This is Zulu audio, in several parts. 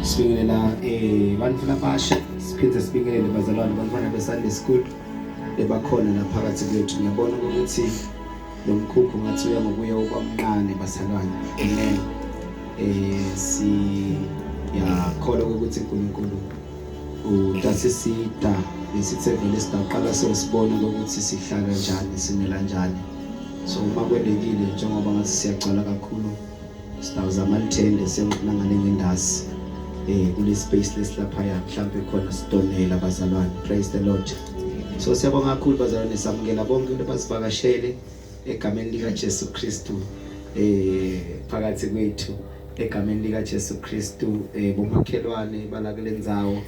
sibingelela abantu labasha siphinde sibingelele bazalwane bantwana be-Sunday school ebakhona la phakathi kwethu. Ngiyabona ukuthi lo mkhukhu ngathi uya ngokuya kwamncane bazalwane. Amen. Siyakholwa ukuthi uNkulunkulu utasisida lesithevele sidaqala sesibona ukuthi sihlala njani simela njani. So uma kwelekile njengoba ngathi siyagcwala kakhulu sidawuzama lithende senqinangane ngendasi kule space lesilapha mhlambe khona sidonela bazalwane. Praise the Lord. So siyabonga kakhulu bazalwane, samukela bonke abasivakashele egameni lika Jesu Kristu phakathi kwethu egameni lika Jesu Kristu bomakhelwane balakulendzawo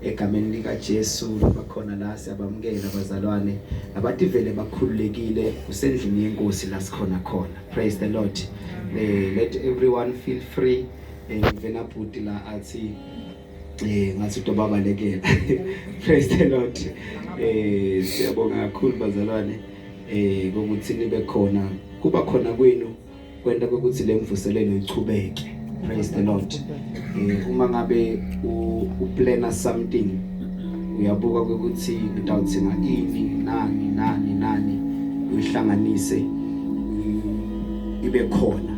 egameni lika Jesu bakhona la siyabamukela bazalwane abathi vele bakhululekile kusendlini yenkosi la sikhona khona. Praise the Lord. Let everyone feel free. Ngivena bhuti la athi ngathi utobabalekela. Praise the Lord. Siyabonga kakhulu bazalwane ukuthi nibe khona kuba khona kwenu kwenta ukuthi lemvuselelo ichubeke. Praise the Lord. Uma ngabe uplana something uyabuka ukuthi ngitawuthenga ini nani uyihlanganise ibe khona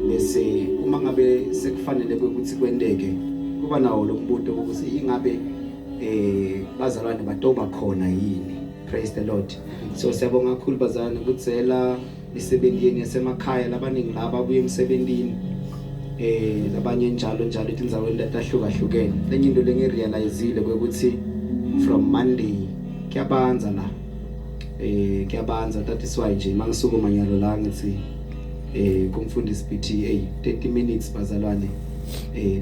bese uma ngabe sekufanele ukuthi kwendeke kuba nawo lo mbuto ukuthi ingabe bazalwane batoba khona yini. Praise the Lord. So siyabonga kakhulu bazalwane ukuthela isebenzini yasemakhaya labaningi laba abuye emsebenzini labanye njalo etindzaweni letahlukahlukene. Lenye into lengirealizile ukuthi from Monday kuyabanza la kuyabanza. That is why nje mangisuka manyalo la ngithi kumfundisi PTA 30 minutes bazalwane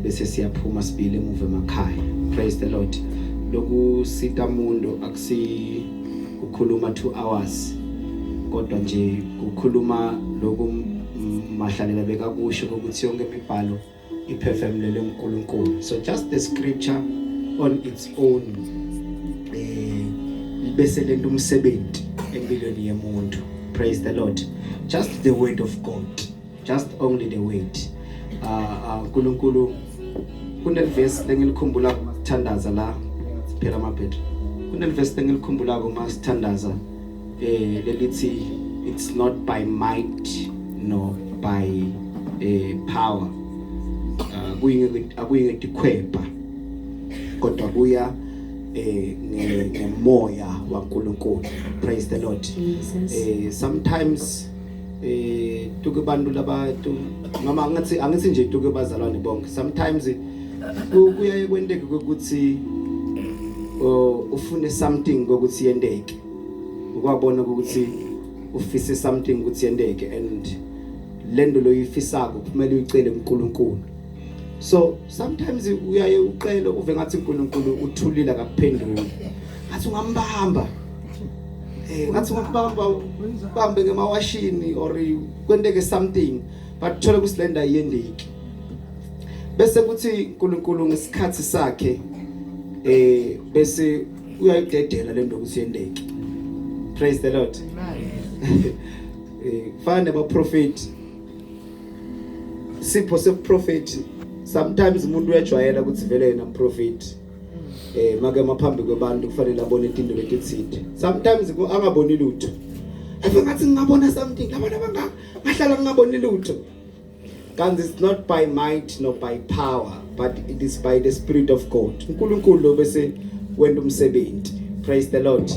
bese siyaphuma sibile emuva emakhaya. Praise the Lord. Lokhu sitamundo akusi kukhuluma 2 hours kodwa nje ukukhuluma lokhu mahlalela bekakusho ukuthi yonke imibhalo iphefemulele uNkulunkulu. So just the scripture on its own bese lento umsebenzi empilweni yemuntu. Praise the Lord. Just the word of God, just only the word. uNkulunkulu kuneverse lengilikhumbula ukuthandaza la phela amabhedu. Kuneverse lengilikhumbula umasithandaza lelithi it's not by might nor by power akuyingetikhwepha kodwa kuya ngemoya waNkulunkulu. Praise the Lord. Sometimes tuke bantu labantu noma angithi nje tuke bazalwane bonke sometimes kuya kwendeke ukuthi ufune something ukuthi yendeke ukwabona ukuthi ufise something ukuthi yendeke and lendo lo yifisako kumele uyicele uNkulunkulu. So sometimes uyaye uqele uve ngathi uNkulunkulu uthulile akuphendula ngathi ungambamba ngathi bambe ngemawashini or kwendeke something but thola kusilenda yendeki bese kuthi uNkulunkulu ngesikhathi sakhe bese uyayidedela lento ukuthi yendeke. Praise the Lord. Find a prophet sipho se prophet sometimes umuntu uyajwayela ukuthi vele yena prophet make maphambi kwabantu kufanele abone into letithide. Sometimes angaboni lutho ave ngathi ngingabona something labantu abangahlala ngingaboni lutho. Kanti it's not by might nor by power but it is by the Spirit of God. uNkulunkulu lo bese wenda umsebenzi. Praise the Lord.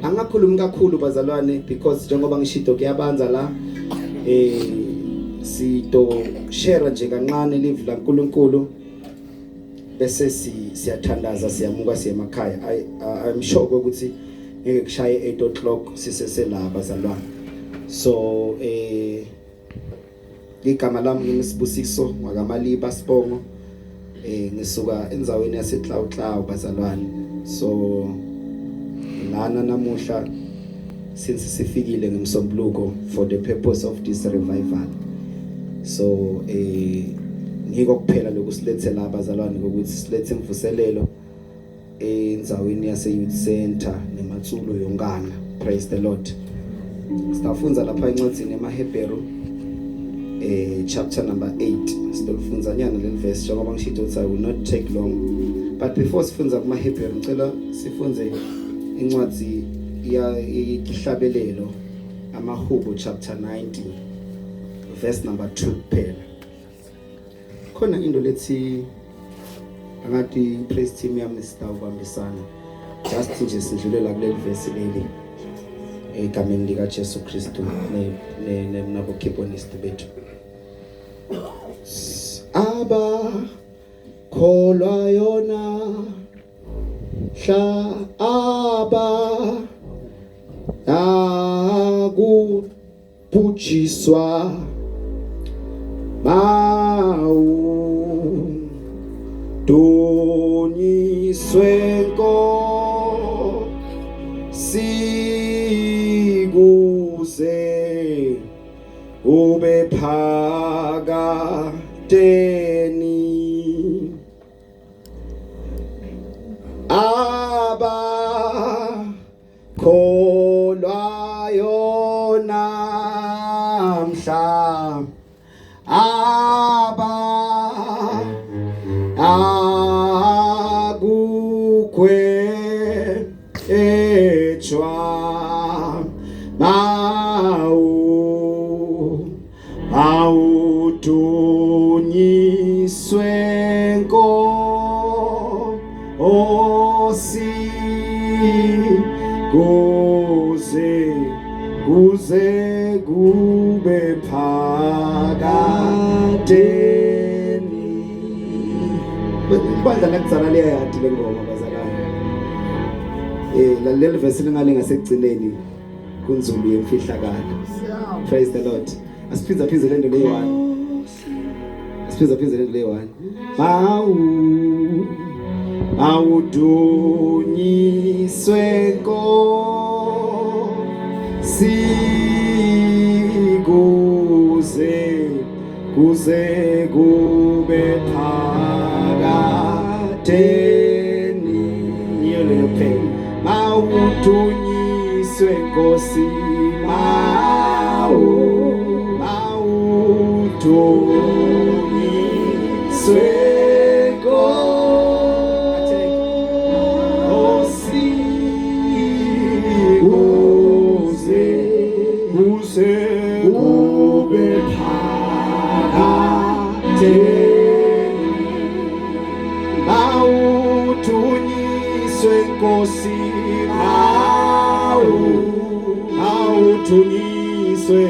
Angakhulumi kakhulu bazalwane because njengoba ngishido kuyabanza la sito share nje kancane live la uNkulunkulu bese siyathandaza siyamuka siyemakhaya. I'm sure ukuthi ngeke kushaye 8 o'clock sisesela bazalwane. So igama lami ngisibusiso ngakamaliba Sibongo ngisuka enzaweni yaseCloud bazalwane. So lana namuhla since sifikile ngemsombuluko for the purpose of this revival. So ngiko kuphela lokusilethela abazalwane ukuthi silethe imvuselelo enzaweni yase youth center nematsulo yongana. Praise the Lord. Sifunza lapha encwadzini emaHebheru chapter number 8 sidolfunza nyana le verse njengoba ngishito ukuthi I will not take long, but before sifunza kuma Hebrew ngicela sifunze incwadi ya ihlabelelo amahubo chapter 90 verse number 2 kuphela. Khona into lethi angathi praise team yami sitawubambisana just nje sidlulela kule verse leli egameni lika Jesu Kristu nabo keyboardist bethu. Aba kholwa yona hla aba akubhujiswa mau dunyiswe nko sikuze ube phakadeni aba kholwa yona mhla aba akugwetshwa mawudunyiswe nko kuze kube phakadeni. Bandla lakudzala liyayadi le ngoma bazalana. Lalela verse lengale ngasekugcineni kunzulu yemfihlakalo. Praise the Lord. Asiphiza le nto leyi-1. Asiphiza le nto leyi-1. Awudunyiswe nko kuze kube phakadeni. Yiyo leyo phela. Mawudunyiswe Nkosi, mawudunyiswe kuze kube phakadeni. Mawudunyiswe Nkosi, mawudunyiswe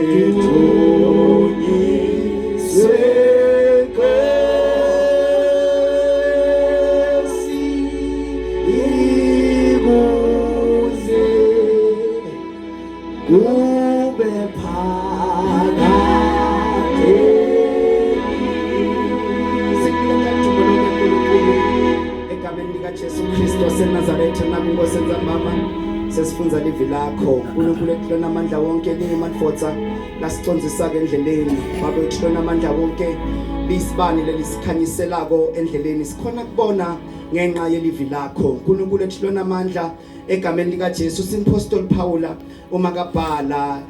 kube phakadeni. Egameni lika Jesu Kristu waseNazaretha nakubo senza mama sesifunza livi lakho. uNkulunkulu ehlona amandla wonke lingemafotsa lasicondzisa ke endleleni. Baba ehlona amandla wonke lisibani lelisikhanyiselako endleleni sikhona kubona ngenxa yelivi lakho. uNkulunkulu ehlona amandla egameni lika Jesu uSimphostoli Paula uma kabhala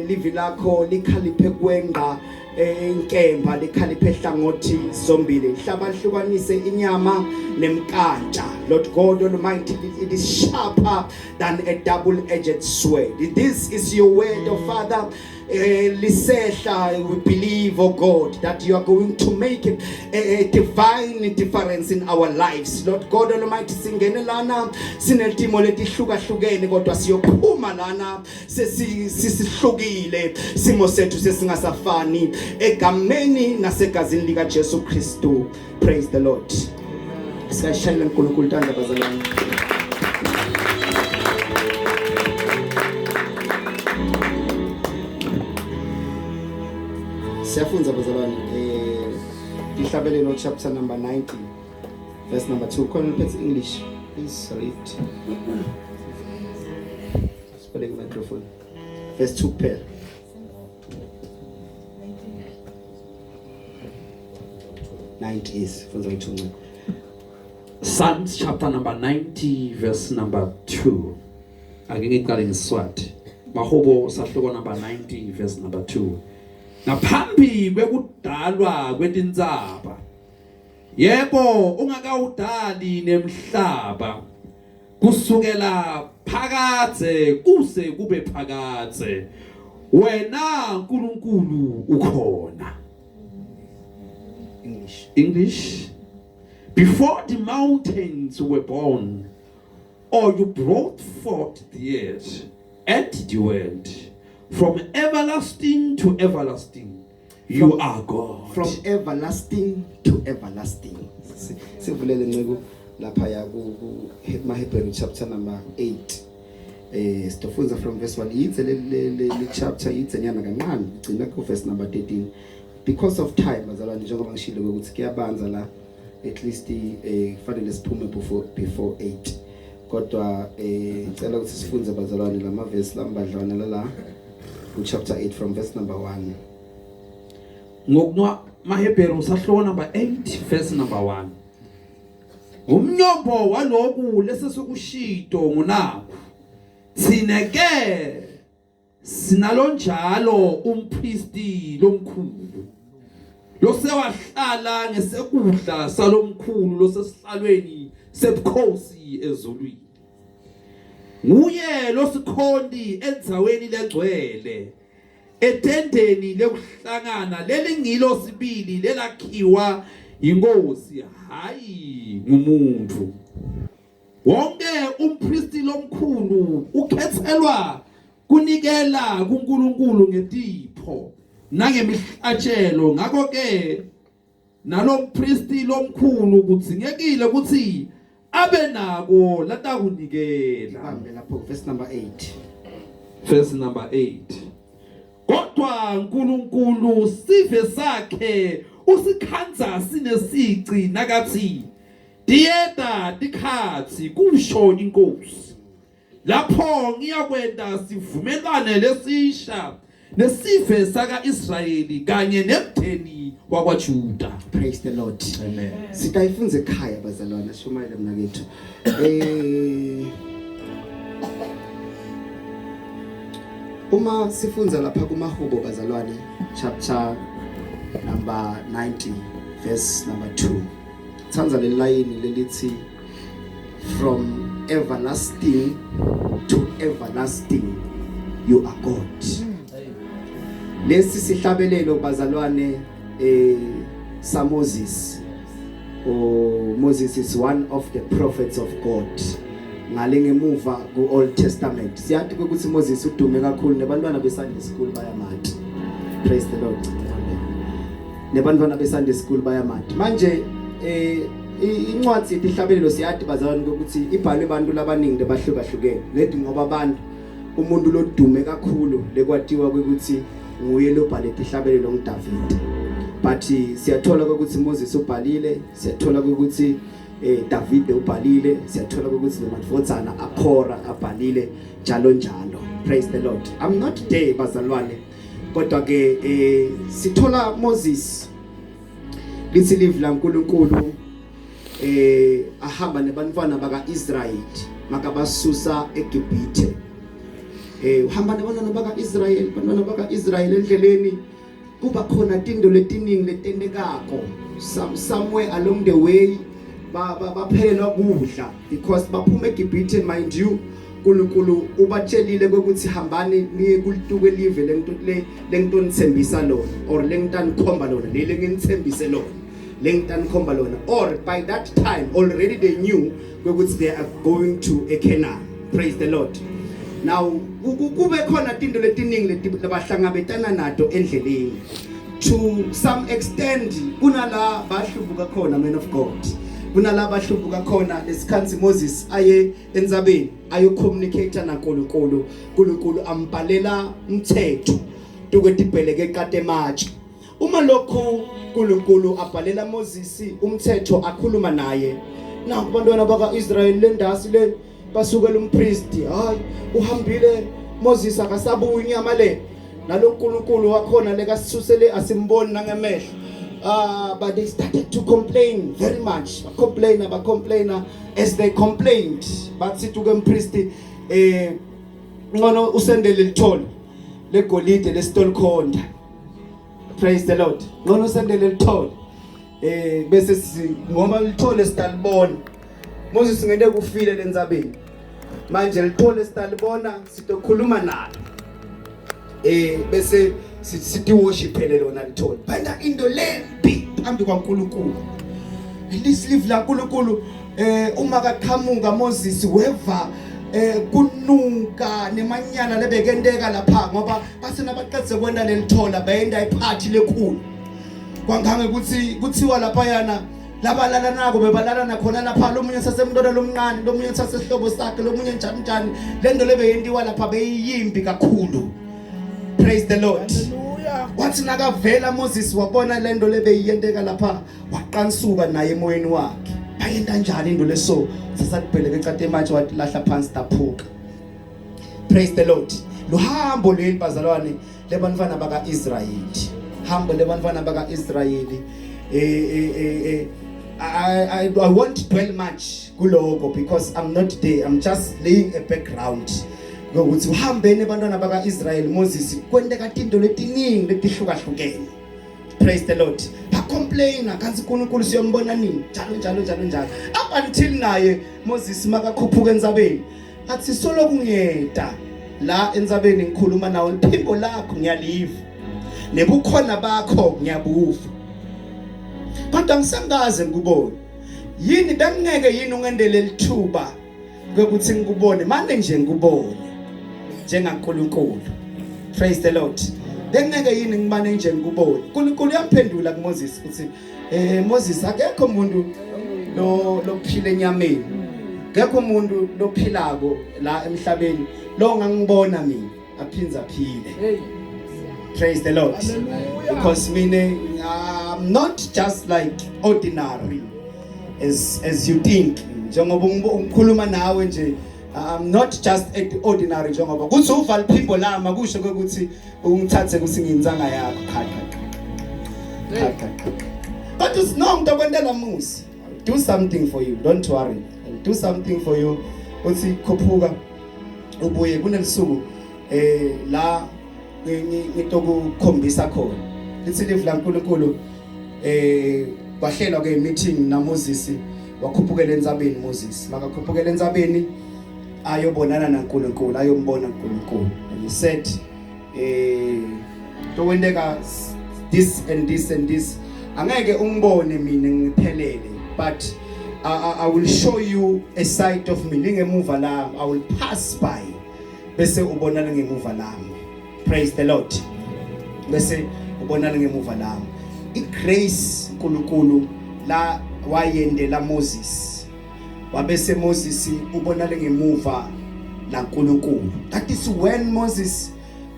livi lakho likhaliphe kwenqa inkemba likhaliphe ehlangothi zombili hlabahlukanise inyama nemkantsha. Lord God Almighty, it is sharper than a double-edged sword. This is your word, oh Father. Lisehla, we believe, oh God, that you are going to make a divine difference in our lives. Lord God Almighty, singene lana sinelitimo letihlukahlukene kodwa siyophuma lana sesihlukile, simo sethu sesingasafani egameni nasegazini lika Jesu Kristu. Praise the Lord. Siyashayela uNkulunkulu tanda bazalwane. Siyafunza bazalwane ihlabelelo chapter number 90 verse number 2. Khona let's English please read. Spelling microphone. Verse 2 pair. Psalms chapter number 90 verse number 2. Ake ngiqale ngeSiswati. Mahubo sahluko number 90 verse number 2. Ngaphambi kwekudalwa kwetintsaba, yebo ungakawudali nemhlaba, kusukela phakathe kuse kube phakathe, wena nkulunkulu ukhona. English. Before the mountains were born, or you brought forth the earth and the world, from everlasting to everlasting, you are God. From everlasting to everlasting. Sivulele nceke lapha ya ku Hebrew chapter number 8. Sitofunza from verse 1. Yitse le chapter yitse nyana kancane gcina ku verse number 13. Because of time bazalwane njengoba ngishilo ukuthi kuyabanza la, at least kufanele siphume before 8. Kodwa ngicela ukuthi sifunze bazalwane lama verse lambadlwana la ku chapter 8 from verse number 1. Ngokwa maHebheru sahluko number 8 verse number 1. Umnyombo waloku lesesikushito ngunaku, sineke sinalonjalo umpristi lomkhulu losewahlala ngesekudla salomkhulu losesihlalweni sebukhosi ezulwini. Nguye losikhondi endzaweni legcwele, etendeni lekuhlangana lelingilo sibili lelakhiwa inkosi hayi ngumuntu. Wonke umpristi lomkhulu ukhethelwa kunikela kuNkulunkulu ngetipho nangemihlatshelo. Ngakho ke nalompristi lomkhulu kudzingekile ukuthi abe nako latakunikela. Bambe lapho verse number 8. Verse number 8. Kodwa uNkulunkulu sive sakhe usikhanza sinesici nakathi diyeta dikhathi kusho inkosi. Lapho ngiyakwenda sivumelane lesisha nesive saka Israeli kanye nemtheni wakwaJuda. Praise the Lord. Amen. Sikayifunze ekhaya bazalwane shumayele mnakethu. Uma sifunza lapha kumahubo bazalwane chapter number 90 verse number 2. Tsanza le line lelithi from everlasting to everlasting you are God. Lesi sihlabelelo bazalwane sa Moses. Moses is one of the prophets of God. Ngale ngemuva ku Old Testament siyathi ukuthi Moses udume kakhulu nebantwana be Sunday school bayamati. Praise the Lord. Nebantwana be Sunday school bayamati. Manje incwadi yetihlabelelo siyathi bazalwane ukuthi ibhalwe abantu labaningi abahlukahlukene. Lethi ngoba abantu umuntu lodume kakhulu lekwatiwa ukuthi nguye lobhale etihlabelelo nguDavid. But siyathola ukuthi Moses ubhalile, siyathola ukuthi David ubhalile, siyathola ukuthi nomadvodzana aKora abhalile njalo njalo. Praise the Lord. I'm not there bazalwane. Kodwa ke sithola Moses lithi live la uNkulunkulu ahamba nebantwana bakaIsrael makabasusa eGibhithe. Uhamba nebantwana bakaIsrael, bantwana bakaIsrael endleleni kuba khona tindo letiningi letendekako. Somewhere along the way baphelelwa kudla because baphuma eGibhithe, mind you uNkulunkulu ubatshelile ukuthi hambani niye kulituko elive lengitonsembisa lona or lengitanikhomba lona lengithembise lona lengitanikhomba lona. Or by that time already they knew ukuthi they are going to a Canaan. Praise the Lord. Now kube khona tindo letiningi labahlangabetana nato endleleni. To some extent kunala bahlubuka khona men of God. Kunala bahlubuka khona lesikhathi Moses aye enzabeni ayo communicate naNkulunkulu. uNkulunkulu ambhalela umthetho tukethi ibheleke kade matshe. Uma lokho uNkulunkulu abhalela Moses umthetho akhuluma naye. Na kubantwana bakaIsrael lendasi le basukela umpristi hayi uhambile Moses akasabuya inyama le nalo uNkulunkulu wakhona lekasisusele asimboni nangemehlo. But they started to complain very much. Complainer as they complained. But sithi ke umpristi ngono usendele lithole legolide lesitolikhonda Praise the Lord. Ngona usendele lithole. Bese ngoba lithole sitalibona. Moses ngeke kufile lenzabeni. Manje lithole sitalibona sitokhuluma nalo. Bese sithi worshipele lona lithole. Banda into lembi phambi kwaNkulunkulu. Lisilive la nkulunkulu uma kaqhamuka Moses weva kunuka nemanyana lebekenteka lapha ngoba basena baqedze kwenda lelithola bayenda iphathi lekhulu kwangange ukuthi kuthiwa lapha yana labalala nako bebalala khona lapha lomunye sasemntwana lomncane lomunye sasehlobo sakhe lomunye njani njani lento lebeyentiwa lapha beyiyimbi kakhulu. Praise the Lord. Wathi nakavela Moses wabona lento lebeyiyenteka lapha waqansuka naye emoyeni wakhe. Bayenda njani into leso sasakubheleke ecade manje wathi lahla phansi taphuka. Praise the Lord. Lo hambo leli bazalwane lebantwana bakaIsrayeli. Hambo lebantwana bakaIsrayeli. I won't dwell much kuloko because I'm not there. I'm just laying a background. Ngokuthi uhambene abantwana bakaIsrayeli Moses kwendeka into letiningi letihlukahlukene. Praise the Lord. Complain kanti uNkulunkulu siyombona nini njalo up until naye Moses makakhuphuka enzabeni athi solo kungeda la enzabeni ngikhuluma nawe iphimbo lakho ngiyaliva nebukhona bakho ngiyabuva kodwa ngisangaze ngikubone yini bengeke yini ungendele lithuba ukuthi ngikubone manje nje ngikubone njengaNkulunkulu. Praise the Lord. Bengeke yini ngimane nje ngikubone. uNkulunkulu yamphendula kuMoses uthi Moses akekho umuntu lophila enyameni. Akekho umuntu lophilako la emhlabeni lo ngangibona mina aphinza phile. Praise the Lord. Hallelujah. Because meaning I'm not just like ordinary as you think. Njengoba ngikhuluma nawe nje I'm not just ordinary njengoba kuthi uvala iphimbo lami kusho ukuthi ungithathe kusinginzanga yakho but it's no umuntu okwendela musi do something for you, don't worry, I'll do something for you. Uthi khuphuka ubuye kunelisuku la ngitokukhombisa khona lithi live la uNkulunkulu kwahlelwa ke meeting na Moses wakhuphukela enzabeni. Moses makakhuphukela enzabeni ayobonana naNkulunkulu ayombona uNkulunkulu and he said to wendeka this and this and this angeke ungibone mina ngiphelele but I will show you a side of me lingemuva lami. I will pass by bese ubonana ngemuva lami. Praise the Lord. Bese ubonana ngemuva lami. iGrace uNkulunkulu la wayendela Moses wabese Moses ubonana ngemuva naNkulunkulu. That is when Moses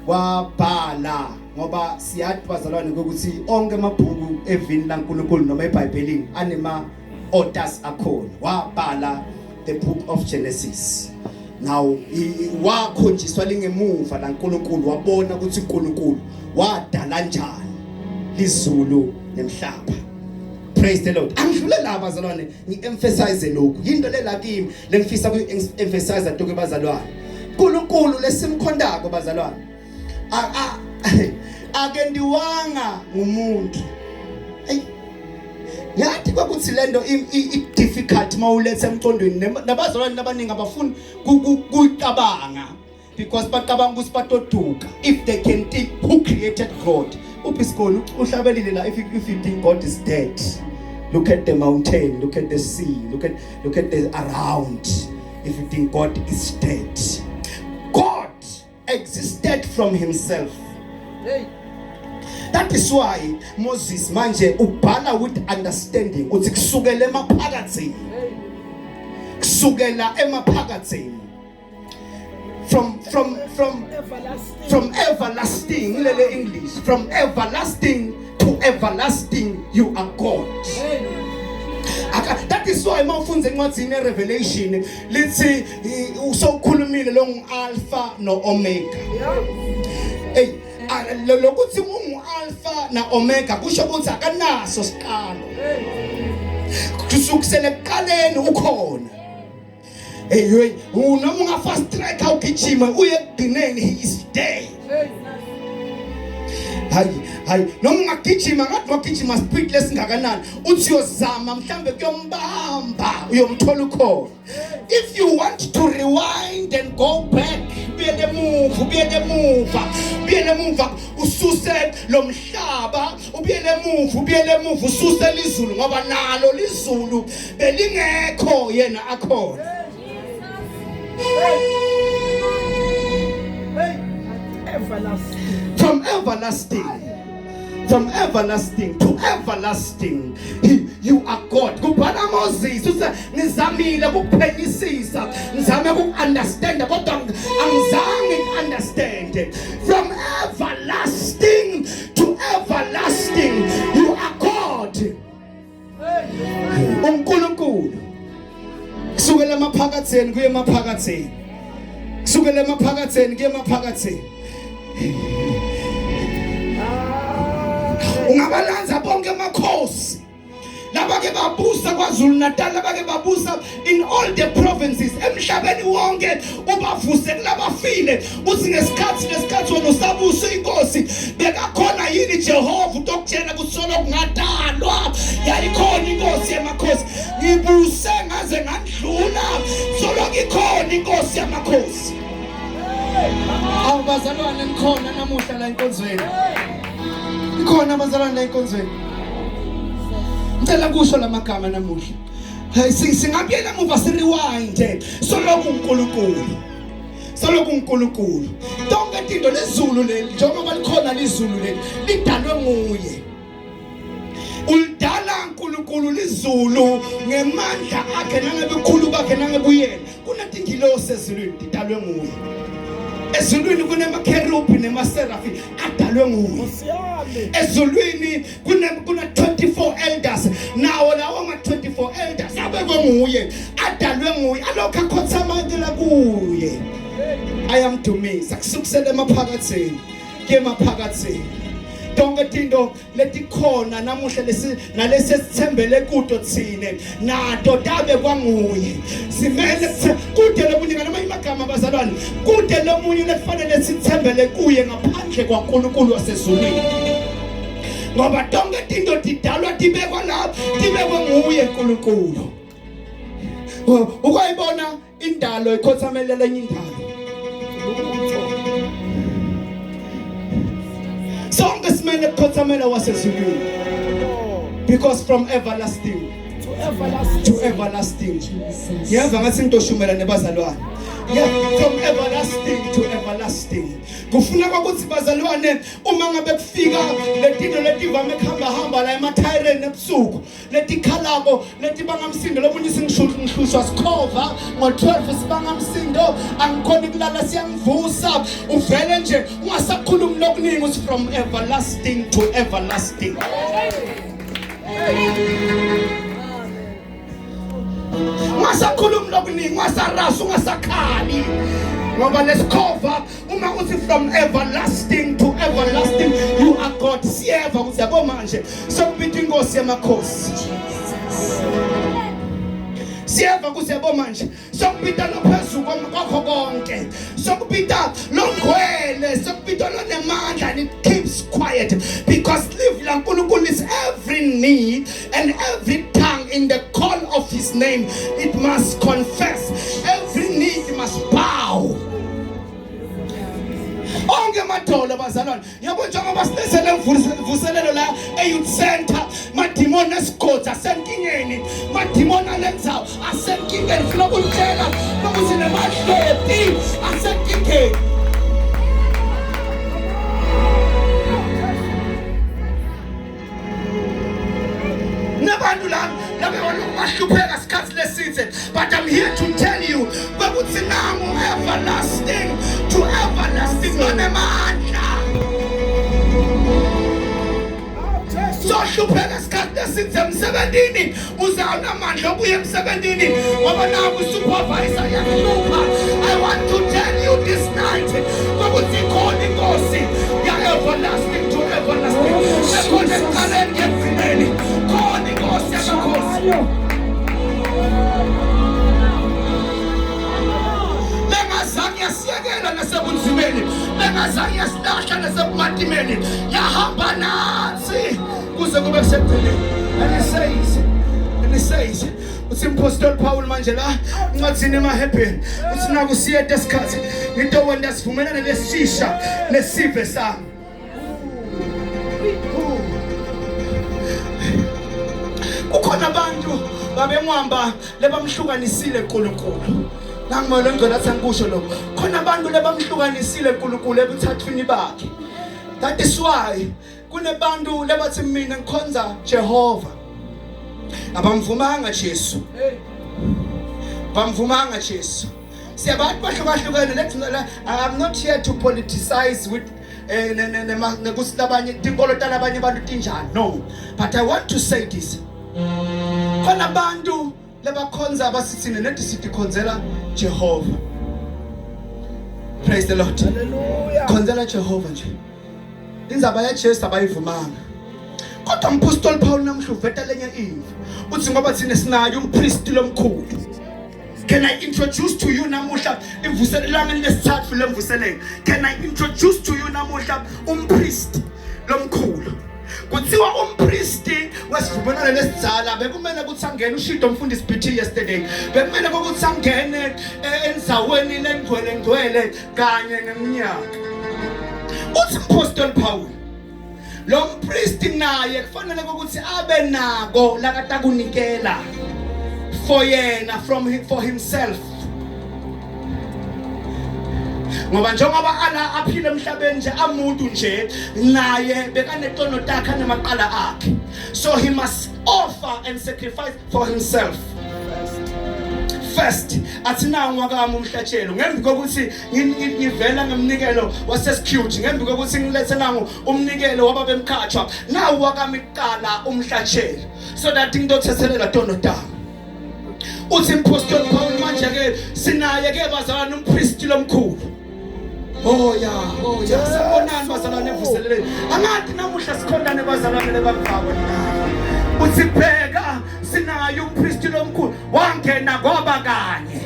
wabhala ngoba siyathi bazalwane ukuthi onke amabhuku evini laNkulunkulu noma eBhayibhelini anema authors akhona. Wabhala the book of Genesis. Now wakhonjiswa lingemuva laNkulunkulu wabona ukuthi uNkulunkulu wadala njani izulu nemhlaba. Praise the Lord. Angidlule la bazalwane ngiemphasize lokhu into lela kimi lengifisa ukuemphasize atoke bazalwane. uNkulunkulu lesimkhondako bazalwane akendiwanga ngumuntu. Yathi kwakuthi lento i-difficult mawulethe emqondweni nabazalwane abaningi abafuni kucabanga because bacabanga ukuthi batoduka. If they can think who created God, uPiskolo uhlabelile la if you think God is dead, look at the mountain, look at the sea, look at the around. If you think God is dead, God existed from himself. Hey. That is why Moses manje ubhala with understanding uthi kusukela emaphakathini. Kusukela emaphakathini. From everlasting lele English, from everlasting to everlasting you are God. That is why mawufunza encwadini eRevelation lithi usokhulumile lo ngu-Alpha no-Omega. Hey, lokuthi ungu-Alpha na Omega kusho ukuthi akanaso siqalo. Kusukela ekuqaleni ukhona. Hey, noma ungafast track awugijima uye ekugcineni he is there. hayi noma ungagijima ngathi wagijima speed lesingakanani uthi uyozama mhlambe kuyombamba uyomthola ukhona. If you want to rewind and go back, ubuyele emuva ususe lo mhlaba, ubuyele emuva ususe lizulu ngoba nalo lizulu belingekho yena akhona. From everlasting to everlasting, you are God. Kubhala Moses uthi ngizamile ukuphenyisisa, ngizame ukunderstand kodwa angizange understand. From everlasting to everlasting, you are God. uNkulunkulu kusukela emaphakatheni kuye emaphakatheni, kusukela emaphakatheni kuye emaphakatheni. Ungabalanza bonke amakhosi labake babusa kwaZulu Natal, labake babusa in all the provinces emhlabeni wonke, ubavuse kulabafile uthi ngesikhathi wena usabusa inkosi bekakhona yini Jehova utokutshela kusolo kungadalwa yayikhona inkosi yamakhosi, ngibuse ngaze ngandlula solo ikhona inkosi yamakhosi. Awubazalwane nikhona namuhla la enkonzweni, ikhona abazalwane la enkonzweni. Ngicela kusho lamagama namuhla. Singabuyela emuva rewind soloku uNkulunkulu. Tonke into lezulu leli njengoba likhona lizulu leli lidalwe nguye. Ulidala uNkulunkulu lizulu ngemandla akhe nangebukhulu bakhe nangebuyena. Kunetingilosi ezulwini lidalwe nguye. Ezulwini kunemakherubhi nemaserafi adalwe nguye. Ezulwini kuna 24 elders, nawo lawo ma 24 elders abekwe nguye, adalwe nguye, alokho akhothamathela kuye. Ayamdumisa kusukisela emaphakatheni ke emaphakatheni. Tonke into letikhona namuhla nalesi sithembele kuto thine nato dabe kwanguye. Simele kude lomunye noma imagama abazalwane, kude lomunye lekufanele sithembele kuye ngaphandle kwaNkulunkulu wasezulwini. Ngoba tonke into didalwa dibekwa lapho, dibekwe nguye uNkulunkulu. Ukayibona indalo ikhothamelela enye indalo. Sonke simele kukhothamela wasezulwini. Because from everlasting to everlasting. Yeva ngathi into shumela nebazalwane. Yeah, from everlasting to everlasting. Kufuna ukuthi bazalwane uma ngabe kufika letino letivame khamba la emathayireni ebusuku, letikhalabo letibangamsindo lomunye singihlushwa sikhova ngo12 sibangamsindo angikhona kulala siyangivusa uvele nje ungasakhulumi lokuningi uthi from everlasting to everlasting. Ungasakhulumi lokuningi, ungasarasu, ungasakhali ngoba lesikhova uma uthi from everlasting to everlasting, you are God. Siyeva ukuthi yabo manje sokubita inkosi yamakhosi. Siyeva ukuthi yabo manje sokubita lophezulu kwakho konke, sokubita longwele, sokubita lonemandla, and it keeps quiet because live la uNkulunkulu is every need and every tongue in the call of his name it must confess, every need must bow. Onke madolo bazalwane yabo njengoba sinesele mvuselelo la eYouth Center, madimoni esigodi asenkingeni, madimoni alenzayo asenkingeni, funa ukutshela ukuthi nemadloti asenkingeni. Nabantu laba wahlupheka isikhathi lesithe, but I'm here to tell you ukuthi nangu everlasting to everlasting onemandla. So hlupheka isikhathi lesithe emsebenzini uzawunamandla obuye emsebenzini ngoba nangu supervisor yakuhlupha. I want to tell you this night ukuthi khona inkosi ya everlasting to everlasting. Ekhona ekuqaleni ekugcineni khona inkosi yamakhosi. Lengazange yasiyekela nasebunzimeni, ingazange yasilahla nasematimeni yahamba nathi kuze kube kusekugcineni. And he says uthi Apostle Paul manje la ngathini emaHebrew uthi naku siye desikhathi into wena sivumelana lesisha nesive sami. Kukhona abantu babemwamba lebamhlukanisile uNkulunkulu. Nangimolo ngicela athi ngikusho lokho. Khona abantu lebamhlukanisile uNkulunkulu ebuthathwini bakhe. That is why kunebantu lebathi mina ngikhonza Jehova. Abamvumanga Jesu. Bamvumanga Jesu. Siyabantu bahlukahlukene. Let's I'm not here to politicize with nekusabanye tinkolo talabanye abantu tinjani. No. But I want to say this. Khona abantu lebakhonza abasithini nethi sithi khonzela Jehova. Praise the Lord. Hallelujah. Khonzela Jehova nje. Indzaba yaJesu abayivumanga. Kodwa uMaster Paul namhlu veta lenye imvu. Uthi ngoba thina sinayo umpriest lomkhulu. Can I introduce to you namuhla imvuselelanga lesithathu lemvuselelo? Can I introduce to you namuhla umpriest lomkhulu? Kuthiwa umpriest wesivumelano lesidzala bekumele ukuthi angene uShido umfundisi BT yesterday. Bekumele ukuthi angene endzaweni lengcwele kanye neminyaka. Uthi Apostle Paul lo mpriest naye kufanele ukuthi abe nako lakatakunikela for yena for himself. Ngoba njengoba ala aphile emhlabeni nje amuntu nje naye bekanetono takhe nemaqala akhe. So he must offer and sacrifice for himself. First, athina ngwakami umhlatshelo ngembi kokuthi ngivela ngemnikelo wasesecute ngembi kokuthi ngilethe nangu umnikelo wababemkhatshwa nawu wakami kuqala umhlatshelo so that ngidothethelela tono tama. Uthi Apostle Paul manje ke sinaye ke bazalwane umpriest lomkhulu. Oh yeah, sabonani bazalwane evuseleleni. Angathi namuhla sikhondane bazalwane lebamfako na. Uthi bheka sinaye umpriest lomkhulu wangena ngoba kanye.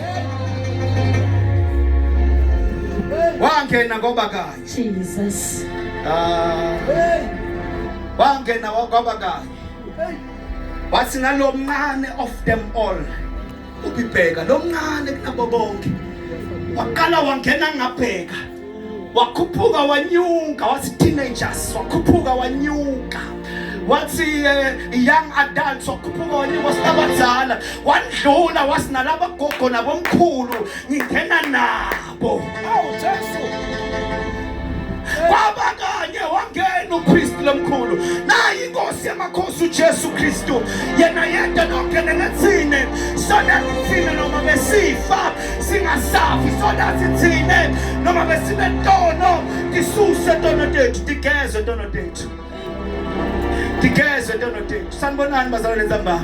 Wangena ngoba kanye. Jesus. Wangena ngoba kanye. Wathi nalo mncane of them all. Ubibheka lo mncane kunabo bonke. Waqala wangena ngabheka. Wakhuphuka wanyuka wathi teenagers wakhuphuka wanyuka. Wathi young adults wakhuphuka wanyuka wasabadzala wandlula wasinalaba gogo nabomkhulu ngingena nabo. Jesu. Kwaba kanye wangena uPriest lomkhulu nayi inkosi yamakhosi uJesu Kristu yena yedwa nongena nathine so that thina noma besifa singasafi so that thina noma besinetono tisuse tono tethu tigeze tono tethu sanibonani bazalwane nzamba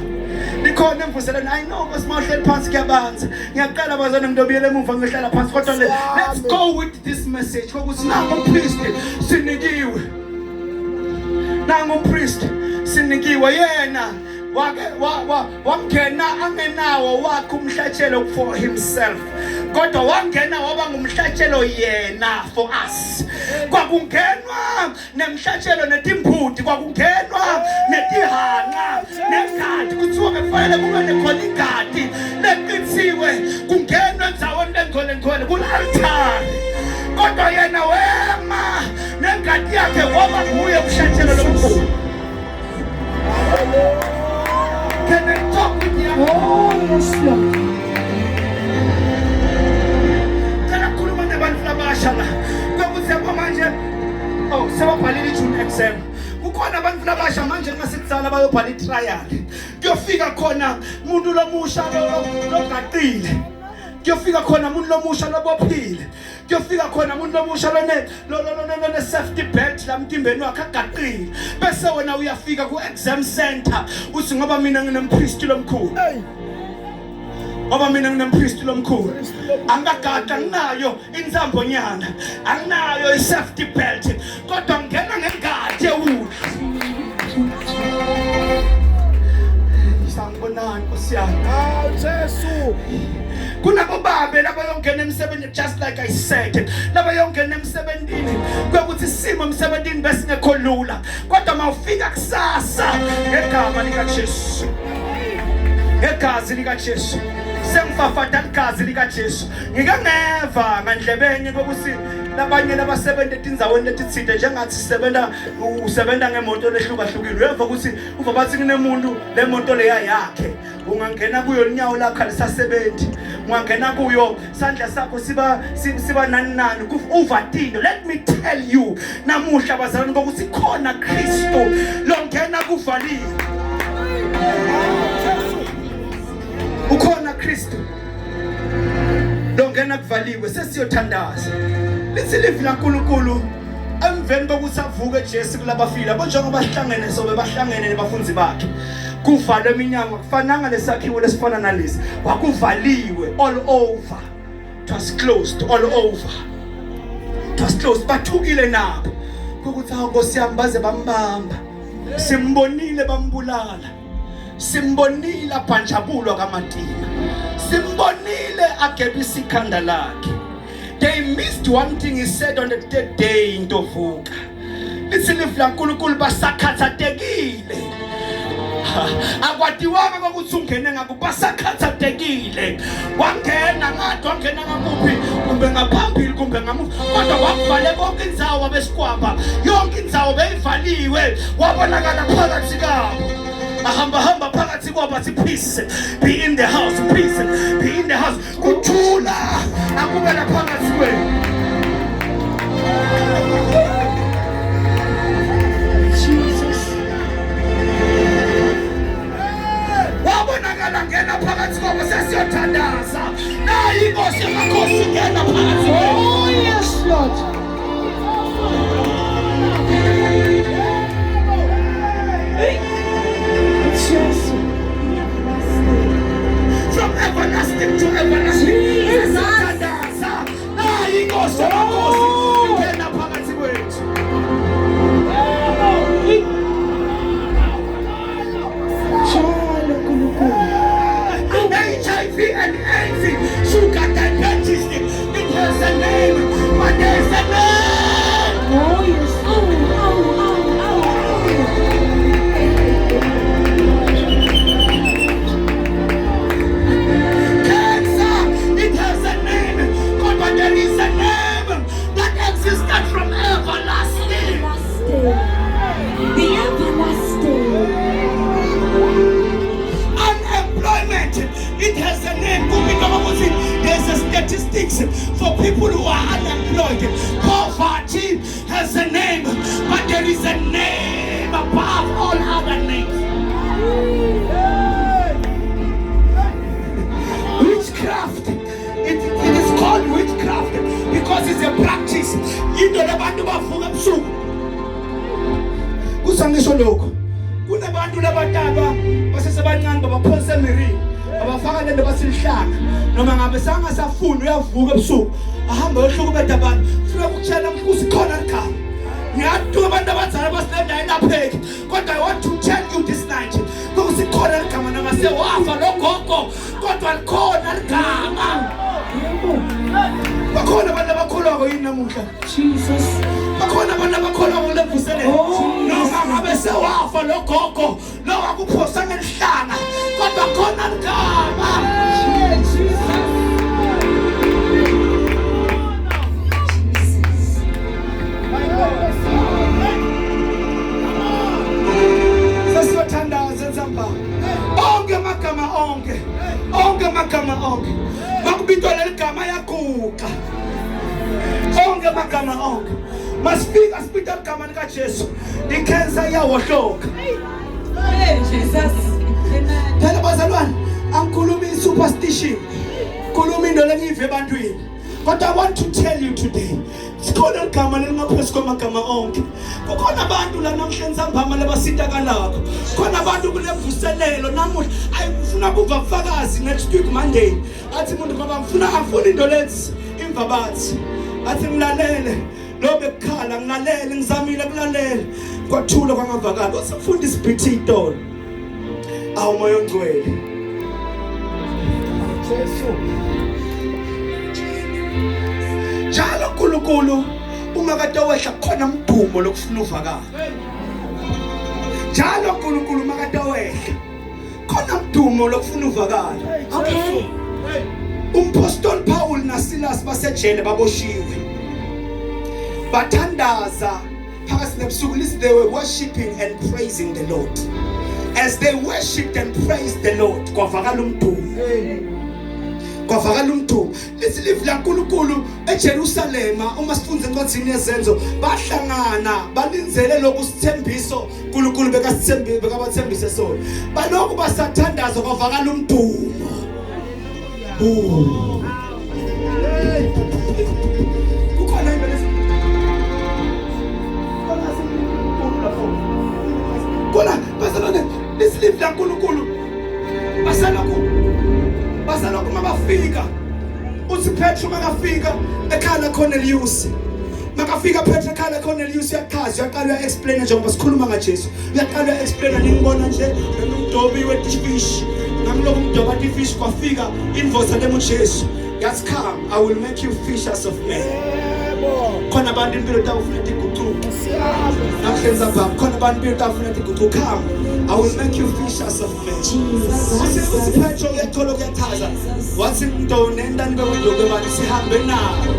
likhona emvuseleni I know basimahleli phansi kuyabanza ngiyaqala bazalwane ngidobiyele emuva ngihlala phansi kodwa let's go with this message ukuthi nangu umpriest sinikiwe yena wangena angenawo wakhe umhlatshelo for himself kodwa wangena waba ngumhlatshelo yena for us. Kwakungenwa nemhlatshelo netimbuti kwakungenwa netihanga nengadi kuthiwa bekufanele kube nekhona ingadi leqithiwe kungenwa endzaweni lengcwele kul-altari kodwa yena wema nengadi yakhe waba nguye umhlatshelo lomkhulu. Can I talk with you? Oh, yes, Lord. Can I call my neighbor Flabasha? Go with them, manje. Oh, sebabhalile June exam. Kukhona abantu labasha manje ngasitsala bayobhala itrial. Kuyofika khona umuntu lomusha logaqile. Kuyofika khona umuntu lomusha lobophile. Kuyofika khona umuntu lomusha lone safety belt lamtimbeni wakhe agaqile. Bese wena uyafika ku exam center uthi ngoba mina nginempriest lomkhulu. Ngoba mina nginempriest lomkhulu. Angagada nginayo inzambo nyana. Anginayo isafety belt. Kodwa ngena ngengadi ewulu. Sanibonani Nkosi yami. Jesu. Kunabobabe laba yongena emsebenzini, just like I said, laba yongena emsebenzini kwekuthi isimo emsebenzini besingekho lula, kodwa mawufika kusasa ngegama lika Jesu, ngegazi lika Jesu, sengifafata igazi lika Jesu. Ngike ngeva ngandlebeni kokuthi labanye labasebenza etindzaweni letitsite njengathi usebenza ngemoto lehlukahlukile, uyeva ukuthi uva bathi kunemuntu le moto leya yakhe, ungangena kuyo inyawo lakho alisasebenzi, ungangena kuyo sandla sakho siba nani uvatile. Let me tell you namuhla bazalwane ukuthi khona Kristo longena kuvaliwe, ukhona Kristo longena kuvaliwe. Sesiyothandaza lithi livi laNkulunkulu emveni kokuthi avuke Jesu kulabafile, njengoba sihlangene sobe bahlangene nebafunzi bakhe, kuvalwe eminyango, kufananga lesakhiwo lesifana nalesi, wakuvaliwe all over. It was closed all over. It was closed. Bathukile nabo ukuthi Nkosi yami baze bambamba, simbonile bambulala, simbonile abhanjabulwa kaMatima, simbonile agebisa ikhanda lakhe. They missed one thing he said on the third day in Tovuka. Lithi livi laNkulunkulu basakhathatekile. Akwadiwanga kokuthi ungene ngakho, basakhathatekile. Wangena ngathi wangena ngakuphi, kumbe ngaphambili kumbe ngamuva, kodwa wakuvale konke indzawo besikwamba, yonke indzawo beyivaliwe, wabonakala phakathi kwabo. Ahamba phakathi kwabo athi peace be in the house, peace be in the house. Kuthula akube la phakathi kwenu. Jesus. Wabonakala ngena phakathi kwabo, sesiyothandaza. Nayi inkosi yamakhosi ngena phakathi kwenu. Oh yes, Lord. Jesus. From everlasting to everlasting. Sesiyothandaza. Nayi inkosi yamakhosi ngena phakathi kwethu. Jalo Nkulunkulu. HIV and AIDS, sugar diabetes, it has a name, but there's a name. Oh yes. Cancer, it has a name, God, but there is a name that existed from everlasting. The everlasting. Unemployment, it has a name. There's a statistics for people who are unemployed. Poverty has a name, but there is a name above all other names. Witchcraft, it is called witchcraft because it's a practice. Abantu bavuka ebusuku kusangisho lokho, kunabantu labataba basesebancane babaphosa emirini, abafaka lento basilihlanga, noma ngabe sangasafuni uyavuka ebusuku ahamba yohlukubeda abantu, funa ukutshela umkhusi khona likhaya. Ngiyaduma abantu abazali basilendayo lapheki, kodwa I want to tell you this night ukuthi khona ligama, noma sewafa logogo kodwa likhona ligama. Bakhona abantu abakholwako yini namuhla? Jesus. Bakhona abantu abakholwako kulevuselelo, noma ngabe sewafa logogo lo wakuphosa ngelihlanga, kodwa khona ligama. Sesiyothandaza nsamba, onke amagama onke makubitwa leli gama yaguqa. Onke amagama onke masifika sibita igama lika Jesu, ikhensa iyawohloka. Jesus. Phela bazalwane, angikhulumi superstition, khuluma into lengive ebantwini. But I want to tell you today, sikhona igama lelingaphezu kwamagama onke. Kukhona abantu la namhla nsambama labasidakalako, khona abantu kulevuselelo namuhla. Ayifuna kuva ubufakazi next week Monday, athi umuntu ngoba afuna into lezi imvabathi, athi ngilalele lo bekhala, ngilalele ngizamile kulalela, kwathula kwangavakala. Usifunda isibhithi itolo awu moya ongcwele Jesu. njalo uNkulunkulu uma kade wehla khona umdumo lokufuna uvakala njalo uNkulunkulu uma kade wehla khona umdumo lokufuna uvakala Okay. umpostoli Paul naSilas basejele baboshiwe bathandaza phakathi nebusuku listen they were worshiping and praising the Lord as they worshipped and praised the Lord kwavakala umdumo kwavakala umdumo lisilive laNkulunkulu eJerusalema uma sifunza encwadini yezenzo bahlangana balinzele lokhu sithembiso uNkulunkulu bekabathembise sona balokhu basathandaza kwavakala umdumo kukhona impela kona basalone lisilive laNkulunkulu basalokhu mabafika uthi Petro makafika ekhala Cornelius makafika Petro ekhala Cornelius uyachaza uyaqala uya-explain njengoba sikhuluma ngaJesu uyaqala uya-explain ngibona nje nomdobi we-fish ngamloku umdoba ifish kwafika invoice lemuJesu yathi come I will make you fishers of men khona abantu impilo tawufuna iguquke namhlenza baba khona abantu impilo tawufuna iguquke come I will make you fishers of men uthi Petro uyathola ukuyachaza wathi mntone entani bekundoke bani sihambe nayo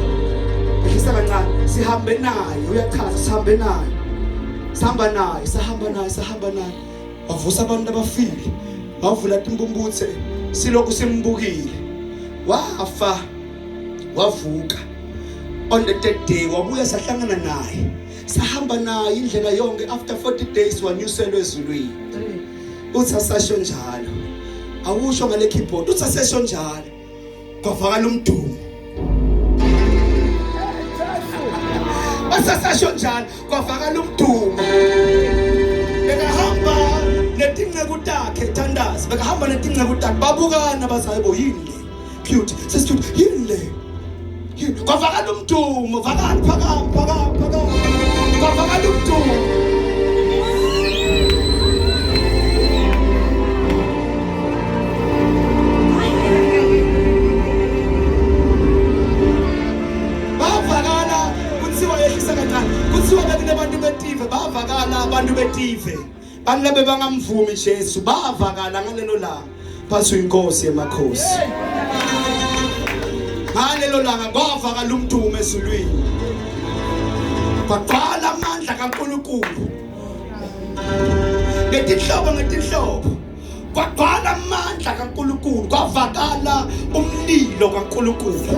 ehlisa kancane sihambe nayo uyachaza sihambe nayo sahamba nayo wavusa abantu abafile wavula imbumbuthe silokhu simbukile wafa wavuka on the third day wabuya sahlangana naye sahamba naye indlela yonke after 40 days wanyuselwe ezulwini uthi asasho njalo awusho ngale keyboard uthi asasho njalo kwavakala umdumo asasho njalo kwavakala umdumo bekahamba netinceku takhe thandaza bekahamba netinceku takhe babukana bazayibo yini le cute sesithuthi yini le kwavakala umdumo vakala phakama kwavakala umdumo bavakala kuthiwa yehlisa kancane kuthiwa bekunabantu betive bavakala abantu betive bantu labe bangamvumi Jesu bavakala ngalelo langa phansi inkosi emakhosi ngalelo langa kwavakala umdumo ezulwini kwaqala amandla kaNkulunkulu ngetinhlobo kwaqala amandla kaNkulunkulu kwavakala umlilo kaNkulunkulu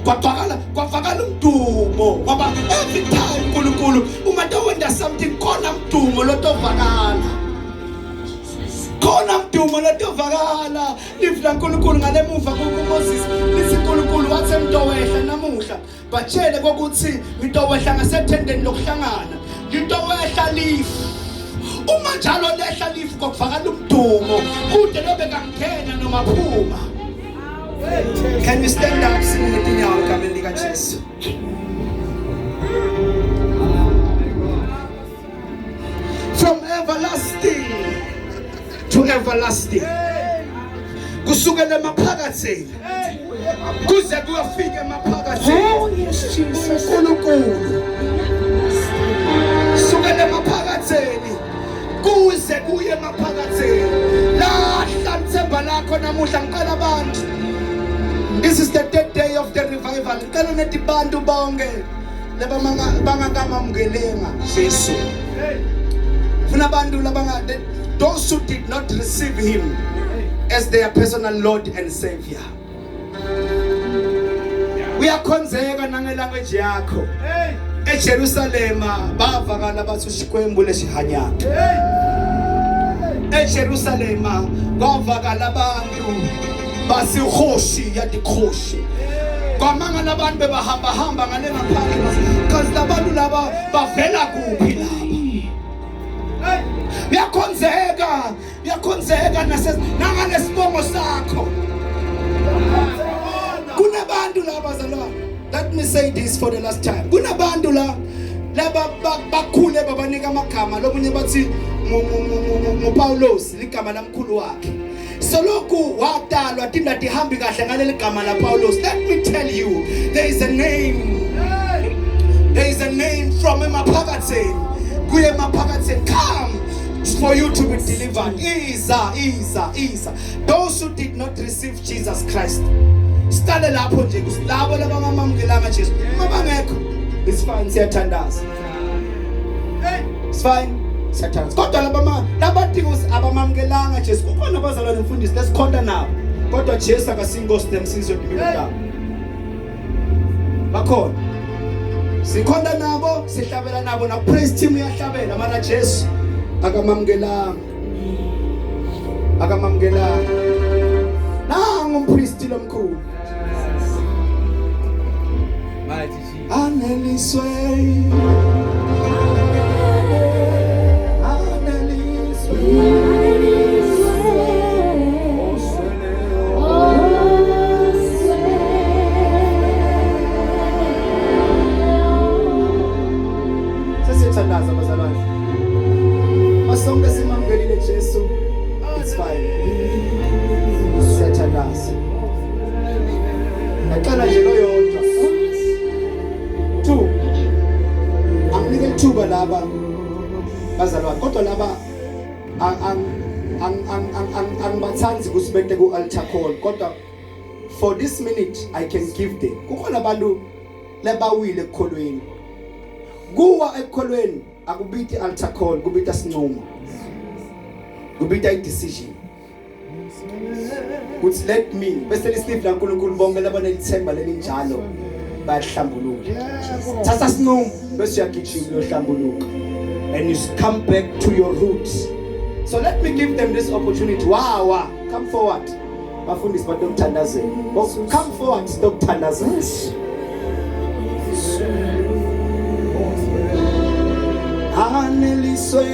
kwavakala umdumo ngoba every time uNkulunkulu uma tawenda something khona umdumo lotovakala khona umdumo lotovakala livla uNkulunkulu ngalemuva kuMoses lithi uNkulunkulu wathi emntowehla namuhla batshele ukuthi ngitowehla ngasethendeni lokuhlangana ngitowehla lifu uma njalo lehla lifu kwavakala umdumo kude lobe kangena noma phuma. Can you stand up singing itinyawo egameni lika Jesu? From everlasting to everlasting. Kusukela emaphakathini kuze kuyofika emaphakathini. Oh yes, Jesus. uNkulunkulu kusukela emaphakathini kuze kuye emaphakathini. Lahla ithemba lakho namuhla ngiqala abantu. This is the third day of the revival. Ngicela nethi bantu bonke laba bangakamamngelenga Jesu. Funa abantu labanga those who did not receive him as their personal Lord and Savior. Uyakhonzeka nangelanguage yakho. eJerusalema bavakala bathi uShikwembu lesihanyaka. eJerusalema kwavakala abantu basihoshe yadikhoshi. Kwamangala abantu bebahamba ngale ngaphandle because labantu laba bavela kuphi laba. Uyakhonzeka nanganesibongo sakho. Kunabantu laba zalwa. Let me say this for the last time. Kunabantu laba bakhule babanika amagama lomunye bathi ngoPaulos ligama lamkhulu wakhe. soloku wadalwa tinda tihambi kahle ngaleli gama la Paulos. Let me tell you, there is a name from emaphakathini kuye emaphakathini. Come for you to be delivered. Isa. Those who did not receive Jesus Christ, stale lapho nje kusilabo labangamamkelanga Jesu mabangekho. It's fine, siyathandaza. It's fine, siyathandaza. Kodwa labathi abamamkelanga Jesu kukhona abazalwane mfundisi lesikhonda nabo. Kodwa Jesu akasinkosi temsizo dimibudaba. Bakhona. Sikhonda nabo, sihlabela nabo, na praise team iyahlabela, mara Jesu akamamkelanga. Nangu umpristi lomkhulu. Aneliswe. Sesithandaza bazalwane. Masonke simamkelile Jesu. It's fine. Siyathandaza. Ngicela nje loyodwa. 2. Anginike ithuba laba bazalwane. Kodwa laba angibathanzi kusibete ku altar call. Kodwa for this minute I can give them. Kukhona abantu lebawile ekholweni. Kuwa ekholweni akubithi altar call, kubitha sinqumo. Kubitha i-decision. Kuthi let me bese lisifla kaNkulunkulu bonke labanelithemba lelinjalo bayahlambuluka. Thatha sinqumo bese uyagijima uyohlambuluka. And you come back to your roots. So let me give them this opportunity. Wow. Come forward. Bafundisi badokuthandazela. Come forward, dokuthandazela. Aneliswe.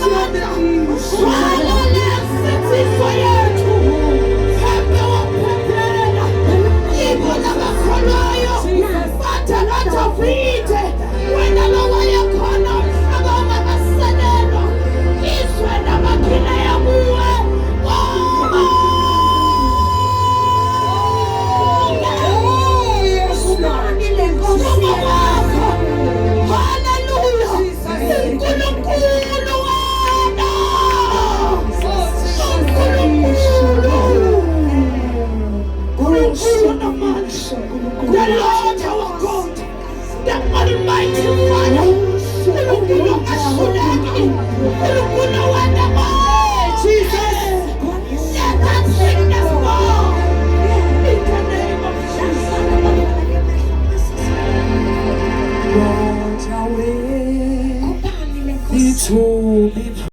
amandla. Swalale sithixo yethu. Phembe waphephela. Ibona bakholwayo. Bathatha Davide. Wena lo wayekhona abangakaselelwa. Izwe namaphila yakuwe. The Lord our God, the Almighty Father, Jesus, let us sing this song in the name of Jesus. Lord, away,